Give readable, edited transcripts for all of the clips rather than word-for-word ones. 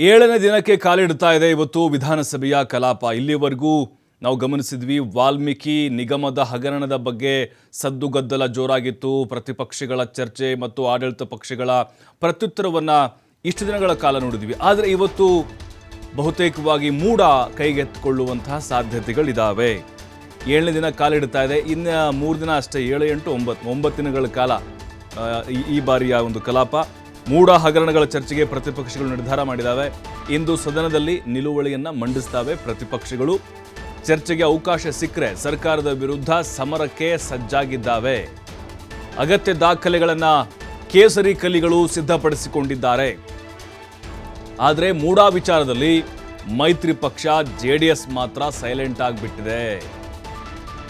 ಏಳನೇ ದಿನಕ್ಕೆ ಕಾಲಿಡ್ತಾ ಇದೆ ಇವತ್ತು ವಿಧಾನಸಭೆಯ ಕಲಾಪ. ಇಲ್ಲಿವರೆಗೂ ನಾವು ಗಮನಿಸಿದ್ವಿ, ವಾಲ್ಮೀಕಿ ನಿಗಮದ ಹಗರಣದ ಬಗ್ಗೆ ಸದ್ದುಗದ್ದಲ ಜೋರಾಗಿತ್ತು. ಪ್ರತಿಪಕ್ಷಗಳ ಚರ್ಚೆ ಮತ್ತು ಆಡಳಿತ ಪಕ್ಷಗಳ ಪ್ರತ್ಯುತ್ತರವನ್ನು ಇಷ್ಟು ದಿನಗಳ ಕಾಲ ನೋಡಿದ್ವಿ. ಆದರೆ ಇವತ್ತು ಬಹುತೇಕವಾಗಿ ಮೂಡ ಕೈಗೆತ್ತಿಕೊಳ್ಳುವಂತಹ ಸಾಧ್ಯತೆಗಳಿದ್ದಾವೆ. ಏಳನೇ ದಿನ ಕಾಲಿಡ್ತಾ ಇದೆ. ಇನ್ನು 3 ದಿನ ಅಷ್ಟೇ, 7, 8, 9 ದಿನಗಳ ಕಾಲ ಈ ಬಾರಿಯ ಒಂದು ಕಲಾಪ. ಮೂಡ ಹಗರಣಗಳ ಚರ್ಚೆಗೆ ಪ್ರತಿಪಕ್ಷಗಳು ನಿರ್ಧಾರ ಮಾಡಿದ್ದಾವೆ. ಇಂದು ಸದನದಲ್ಲಿ ನಿಲುವಳಿಯನ್ನು ಮಂಡಿಸ್ತವೆ ಪ್ರತಿಪಕ್ಷಗಳು. ಚರ್ಚೆಗೆ ಅವಕಾಶ ಸಿಕ್ಕರೆ ಸರ್ಕಾರದ ವಿರುದ್ಧ ಸಮರಕ್ಕೆ ಸಜ್ಜಾಗಿದ್ದಾವೆ. ಅಗತ್ಯ ದಾಖಲೆಗಳನ್ನು ಕೇಸರಿ ಕಲಿಗಳು ಸಿದ್ಧಪಡಿಸಿಕೊಂಡಿದ್ದಾರೆ. ಆದರೆ ಮೂಡ ವಿಚಾರದಲ್ಲಿ ಮೈತ್ರಿ ಪಕ್ಷ JDS ಮಾತ್ರ ಸೈಲೆಂಟ್ ಆಗಿಬಿಟ್ಟಿದೆ.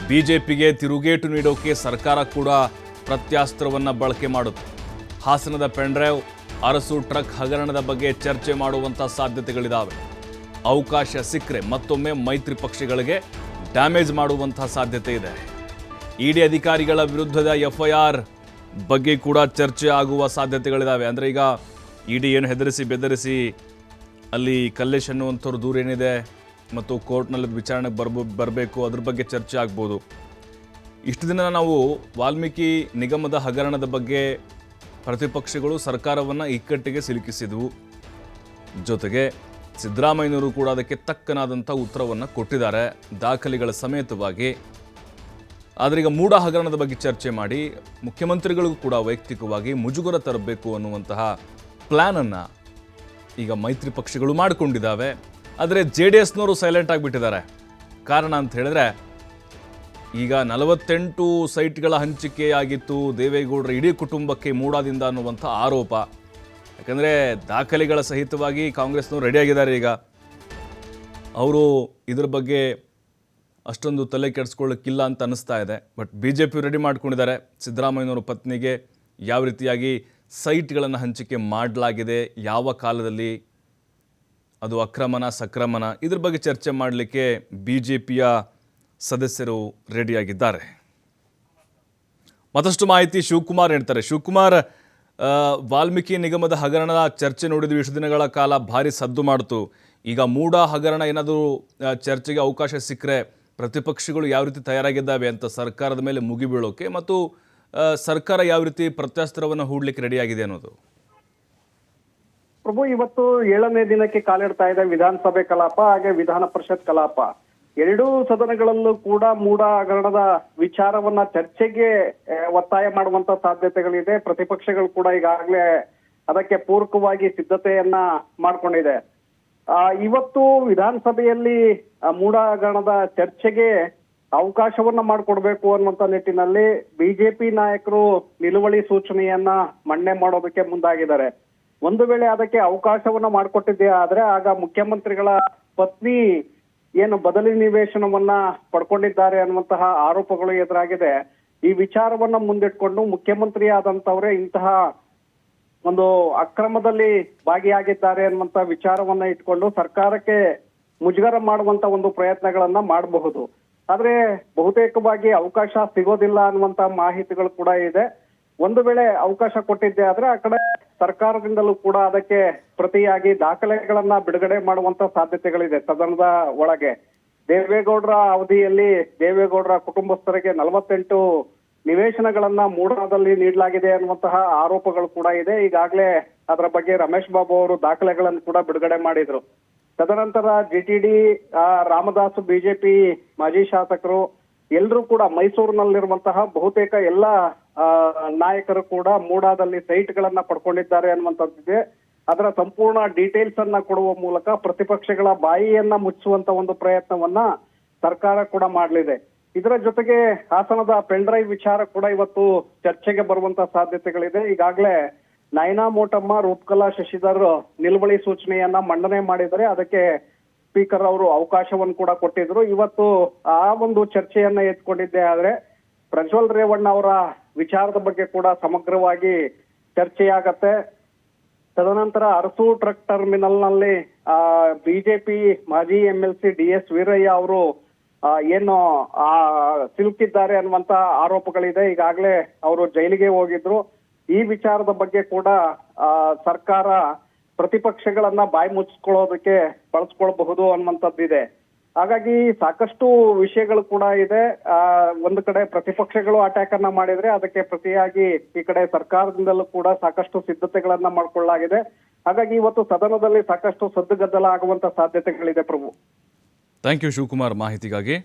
ಬಿಜೆಪಿಗೆ ತಿರುಗೇಟು ನೀಡೋಕೆ ಸರ್ಕಾರ ಕೂಡ ಪ್ರತ್ಯಾಸ್ತ್ರವನ್ನು ಬಳಕೆ ಮಾಡುತ್ತೆ. ಹಾಸನದ ಪೆನ್ಡ್ರೈವ್, ಅರಸು ಟ್ರಕ್ ಹಗರಣದ ಬಗ್ಗೆ ಚರ್ಚೆ ಮಾಡುವಂಥ ಸಾಧ್ಯತೆಗಳಿದ್ದಾವೆ. ಅವಕಾಶ ಸಿಕ್ಕರೆ ಮತ್ತೊಮ್ಮೆ ಮೈತ್ರಿ ಪಕ್ಷಗಳಿಗೆ ಡ್ಯಾಮೇಜ್ ಮಾಡುವಂಥ ಸಾಧ್ಯತೆ ಇದೆ. ಇಡಿ ಅಧಿಕಾರಿಗಳ ವಿರುದ್ಧದ FIR ಬಗ್ಗೆ ಕೂಡ ಚರ್ಚೆ ಆಗುವ ಸಾಧ್ಯತೆಗಳಿದ್ದಾವೆ. ಅಂದರೆ ಈಗ ಇಡಿ ಏನು ಹೆದರಿಸಿ ಬೆದರಿಸಿ ಅಲ್ಲಿ ಕಲ್ಲೇಶ್ ಅನ್ನುವಂಥವ್ರ ದೂರ ಏನಿದೆ ಮತ್ತು ಕೋರ್ಟ್ನಲ್ಲಿ ವಿಚಾರಣೆಗೆ ಬರಬೇಕು, ಅದ್ರ ಬಗ್ಗೆ ಚರ್ಚೆ ಆಗ್ಬೋದು. ಇಷ್ಟು ದಿನ ನಾವು ವಾಲ್ಮೀಕಿ ನಿಗಮದ ಹಗರಣದ ಬಗ್ಗೆ ಪ್ರತಿಪಕ್ಷಗಳು ಸರ್ಕಾರವನ್ನು ಇಕ್ಕಟ್ಟಿಗೆ ಸಿಲುಕಿಸಿದವು. ಜೊತೆಗೆ ಸಿದ್ದರಾಮಯ್ಯನವರು ಕೂಡ ಅದಕ್ಕೆ ತಕ್ಕನಾದಂಥ ಉತ್ತರವನ್ನು ಕೊಟ್ಟಿದ್ದಾರೆ, ದಾಖಲೆಗಳ ಸಮೇತವಾಗಿ. ಆದರೆ ಈಗ ಮೂಡ ಹಗರಣದ ಬಗ್ಗೆ ಚರ್ಚೆ ಮಾಡಿ ಮುಖ್ಯಮಂತ್ರಿಗಳಿಗೂ ಕೂಡ ವೈಯಕ್ತಿಕವಾಗಿ ಮುಜುಗರ ತರಬೇಕು ಅನ್ನುವಂತಹ ಪ್ಲ್ಯಾನನ್ನು ಈಗ ಮೈತ್ರಿ ಪಕ್ಷಗಳು ಮಾಡಿಕೊಂಡಿದ್ದಾವೆ. ಆದರೆ JDSನವರು ಸೈಲೆಂಟ್ ಆಗಿಬಿಟ್ಟಿದ್ದಾರೆ. ಕಾರಣ ಅಂತ ಹೇಳಿದ್ರೆ, ಈಗ 48 ಸೈಟ್ಗಳ ಹಂಚಿಕೆಯಾಗಿತ್ತು ದೇವೇಗೌಡರ ಇಡೀ ಕುಟುಂಬಕ್ಕೆ ಮೂಡಾದಿಂದ ಅನ್ನುವಂಥ ಆರೋಪ. ಯಾಕಂದರೆ ದಾಖಲೆಗಳ ಸಹಿತವಾಗಿ ಕಾಂಗ್ರೆಸ್ನವರು ರೆಡಿಯಾಗಿದ್ದಾರೆ. ಈಗ ಅವರು ಇದ್ರ ಬಗ್ಗೆ ಅಷ್ಟೊಂದು ತಲೆ ಕೆಡಿಸ್ಕೊಳ್ಳೋಕ್ಕಿಲ್ಲ ಅಂತ ಅನ್ನಿಸ್ತಾ ಇದೆ. ಬಟ್ BJP ರೆಡಿ ಮಾಡ್ಕೊಂಡಿದ್ದಾರೆ. ಸಿದ್ದರಾಮಯ್ಯನವರ ಪತ್ನಿಗೆ ಯಾವ ರೀತಿಯಾಗಿ ಸೈಟ್ಗಳನ್ನು ಹಂಚಿಕೆ ಮಾಡಲಾಗಿದೆ, ಯಾವ ಕಾಲದಲ್ಲಿ, ಅದು ಅಕ್ರಮನ ಸಕ್ರಮನ, ಇದ್ರ ಬಗ್ಗೆ ಚರ್ಚೆ ಮಾಡಲಿಕ್ಕೆ BJPಯ ಸದಸ್ಯರು ರೆಡಿಯಾಗಿದ್ದಾರೆ. ಮತ್ತಷ್ಟು ಮಾಹಿತಿ ಶಿವಕುಮಾರ್ ಹೇಳ್ತಾರೆ. ಶಿವಕುಮಾರ್, ವಾಲ್ಮೀಕಿ ನಿಗಮದ ಹಗರಣದ ಚರ್ಚೆ ನೋಡಿದ್ವಿ, ಇಷ್ಟು ದಿನಗಳ ಕಾಲ ಭಾರಿ ಸದ್ದು ಮಾಡ್ತು. ಈಗ ಮೂಡ ಹಗರಣ ಏನಾದರೂ ಚರ್ಚೆಗೆ ಅವಕಾಶ ಸಿಕ್ಕರೆ ಪ್ರತಿಪಕ್ಷಗಳು ಯಾವ ರೀತಿ ತಯಾರಾಗಿದ್ದಾವೆ ಅಂತ ಸರ್ಕಾರದ ಮೇಲೆ ಮುಗಿಬೀಳೋಕೆ, ಮತ್ತು ಸರ್ಕಾರ ಯಾವ ರೀತಿ ಪ್ರತ್ಯಾಸ್ತ್ರವನ್ನು ಹೂಡಲಿಕ್ಕೆ ರೆಡಿಯಾಗಿದೆ ಅನ್ನೋದು? ಪ್ರಭು, ಇವತ್ತು 7ನೇ ದಿನಕ್ಕೆ ಕಾಲಿಡ್ತಾ ಇದೆ ವಿಧಾನಸಭೆ ಕಲಾಪ, ಹಾಗೆ ವಿಧಾನ ಪರಿಷತ್ ಕಲಾಪ. ಎರಡೂ ಸದನಗಳಲ್ಲೂ ಕೂಡ ಮೂಡ ಹಗರಣದ ವಿಚಾರವನ್ನ ಚರ್ಚೆಗೆ ಒತ್ತಾಯ ಮಾಡುವಂತ ಸಾಧ್ಯತೆಗಳಿದೆ. ಪ್ರತಿಪಕ್ಷಗಳು ಕೂಡ ಈಗಾಗಲೇ ಅದಕ್ಕೆ ಪೂರಕವಾಗಿ ಸಿದ್ಧತೆಯನ್ನ ಮಾಡ್ಕೊಂಡಿದೆ. ಇವತ್ತು ವಿಧಾನಸಭೆಯಲ್ಲಿ ಮೂಡ ಹಗರಣದ ಚರ್ಚೆಗೆ ಅವಕಾಶವನ್ನ ಮಾಡಿಕೊಡ್ಬೇಕು ಅನ್ನುವಂತ ನಿಟ್ಟಿನಲ್ಲಿ BJP ನಾಯಕರು ನಿಲುವಳಿ ಸೂಚನೆಯನ್ನ ಮಂಡನೆ ಮಾಡೋದಕ್ಕೆ ಮುಂದಾಗಿದ್ದಾರೆ. ಒಂದು ವೇಳೆ ಅದಕ್ಕೆ ಅವಕಾಶವನ್ನ ಮಾಡಿಕೊಟ್ಟಿದ್ದೆ ಆದ್ರೆ ಆಗ ಮುಖ್ಯಮಂತ್ರಿಗಳ ಪತ್ನಿ ಏನು ಬದಲಿ ನಿವೇಶನವನ್ನ ಪಡ್ಕೊಂಡಿದ್ದಾರೆ ಅನ್ನುವಂತಹ ಆರೋಪಗಳು ಎದುರಾಗಿದೆ. ಈ ವಿಚಾರವನ್ನ ಮುಂದಿಟ್ಕೊಂಡು ಮುಖ್ಯಮಂತ್ರಿ ಆದಂತವ್ರೆ ಇಂತಹ ಒಂದು ಅಕ್ರಮದಲ್ಲಿ ಭಾಗಿಯಾಗಿದ್ದಾರೆ ಅನ್ನುವಂತ ವಿಚಾರವನ್ನ ಇಟ್ಕೊಂಡು ಸರ್ಕಾರಕ್ಕೆ ಮುಜುಗರ ಮಾಡುವಂತ ಒಂದು ಪ್ರಯತ್ನಗಳನ್ನ ಮಾಡಬಹುದು. ಆದ್ರೆ ಬಹುತೇಕವಾಗಿ ಅವಕಾಶ ಸಿಗೋದಿಲ್ಲ ಅನ್ನುವಂತ ಮಾಹಿತಿಗಳು ಕೂಡ ಇದೆ. ಒಂದು ವೇಳೆ ಅವಕಾಶ ಕೊಟ್ಟಿದ್ದೆ ಆದ್ರೆ ಆ ಕಡೆ ಸರ್ಕಾರದಿಂದಲೂ ಕೂಡ ಅದಕ್ಕೆ ಪ್ರತಿಯಾಗಿ ದಾಖಲೆಗಳನ್ನ ಬಿಡುಗಡೆ ಮಾಡುವಂತ ಸಾಧ್ಯತೆಗಳಿದೆ. ಸದನದ ಒಳಗೆ ದೇವೇಗೌಡರ ಅವಧಿಯಲ್ಲಿ ದೇವೇಗೌಡರ ಕುಟುಂಬಸ್ಥರಿಗೆ 48 ನಿವೇಶನಗಳನ್ನ ಮೂಡಾದಲ್ಲಿ ನೀಡಲಾಗಿದೆ ಅನ್ನುವಂತಹ ಆರೋಪಗಳು ಕೂಡ ಇದೆ. ಈಗಾಗಲೇ ಅದರ ಬಗ್ಗೆ ರಮೇಶ್ ಬಾಬು ಅವರು ದಾಖಲೆಗಳನ್ನು ಕೂಡ ಬಿಡುಗಡೆ ಮಾಡಿದ್ರು. ತದನಂತರ GTD ರಾಮದಾಸ್, BJP ಮಾಜಿ ಶಾಸಕರು ಎಲ್ಲರೂ ಕೂಡ ಮೈಸೂರಿನಲ್ಲಿರುವಂತಹ ಬಹುತೇಕ ಎಲ್ಲ ನಾಯಕರು ಕೂಡ ಮೂಡಾದಲ್ಲಿ ಸೈಟ್ಗಳನ್ನ ಪಡ್ಕೊಂಡಿದ್ದಾರೆ ಅನ್ನುವಂಥದ್ದಿದೆ. ಅದರ ಸಂಪೂರ್ಣ ಡೀಟೇಲ್ಸ್ ಅನ್ನ ಕೊಡುವ ಮೂಲಕ ಪ್ರತಿಪಕ್ಷಗಳ ಬಾಯಿಯನ್ನ ಮುಚ್ಚುವಂತ ಒಂದು ಪ್ರಯತ್ನವನ್ನ ಸರ್ಕಾರ ಕೂಡ ಮಾಡಲಿದೆ. ಇದರ ಜೊತೆಗೆ ಹಾಸನದ ಪೆನ್ಡ್ರೈವ್ ವಿಚಾರ ಕೂಡ ಇವತ್ತು ಚರ್ಚೆಗೆ ಬರುವಂತ ಸಾಧ್ಯತೆಗಳಿದೆ. ಈಗಾಗಲೇ ನಯನಾ ಮೋಟಮ್ಮ, ರೂಪಕಲಾ ಶಶಿಧರ್ ನಿಲುವಳಿ ಸೂಚನೆಯನ್ನ ಮಂಡನೆ ಮಾಡಿದರೆ ಅದಕ್ಕೆ ಸ್ಪೀಕರ್ ಅವರು ಅವಕಾಶವನ್ನು ಕೂಡ ಕೊಟ್ಟಿದ್ರು. ಇವತ್ತು ಆ ಒಂದು ಚರ್ಚೆಯನ್ನ ಎತ್ಕೊಂಡಿದ್ದೆ ಆದ್ರೆ ಪ್ರಜ್ವಲ್ ರೇವಣ್ಣ ಅವರ ವಿಚಾರದ ಬಗ್ಗೆ ಕೂಡ ಸಮಗ್ರವಾಗಿ ಚರ್ಚೆಯಾಗತ್ತೆ. ತದನಂತರ ಅರಸು ಟ್ರಕ್ ಟರ್ಮಿನಲ್ ನಲ್ಲಿ BJP ಮಾಜಿ MLC DS ವೀರಯ್ಯ ಅವರು ಏನು ಸಿಲುಕಿದ್ದಾರೆ ಅನ್ನುವಂತ ಆರೋಪಗಳಿದೆ. ಈಗಾಗಲೇ ಅವರು ಜೈಲಿಗೆ ಹೋಗಿದ್ರು. ಈ ವಿಚಾರದ ಬಗ್ಗೆ ಕೂಡ ಸರ್ಕಾರ ಪ್ರತಿಪಕ್ಷಗಳನ್ನ ಬಾಯಿ ಮುಚ್ಕೊಳ್ಳೋದಕ್ಕೆ ಬಳಸ್ಕೊಳ್ಬಹುದು ಅನ್ನುವಂಥದ್ದಿದೆ. ಹಾಗಾಗಿ ಸಾಕಷ್ಟು ವಿಷಯಗಳು ಕೂಡ ಇದೆ. ಒಂದು ಕಡೆ ಪ್ರತಿಪಕ್ಷಗಳು ಅಟ್ಯಾಕ್ ಅನ್ನ ಮಾಡಿದ್ರೆ ಅದಕ್ಕೆ ಪ್ರತಿಯಾಗಿ ಈ ಕಡೆ ಸರ್ಕಾರದಿಂದಲೂ ಕೂಡ ಸಾಕಷ್ಟು ಸಿದ್ಧತೆಗಳನ್ನ ಮಾಡ್ಕೊಳ್ಳಲಾಗಿದೆ. ಹಾಗಾಗಿ ಇವತ್ತು ಸದನದಲ್ಲಿ ಸಾಕಷ್ಟು ಸದ್ದುಗದ್ದಲ ಆಗುವಂತ ಸಾಧ್ಯತೆಗಳಿದೆ ಪ್ರಭು. ಥ್ಯಾಂಕ್ ಯು ಶಿವಕುಮಾರ್ ಮಾಹಿತಿಗಾಗಿ.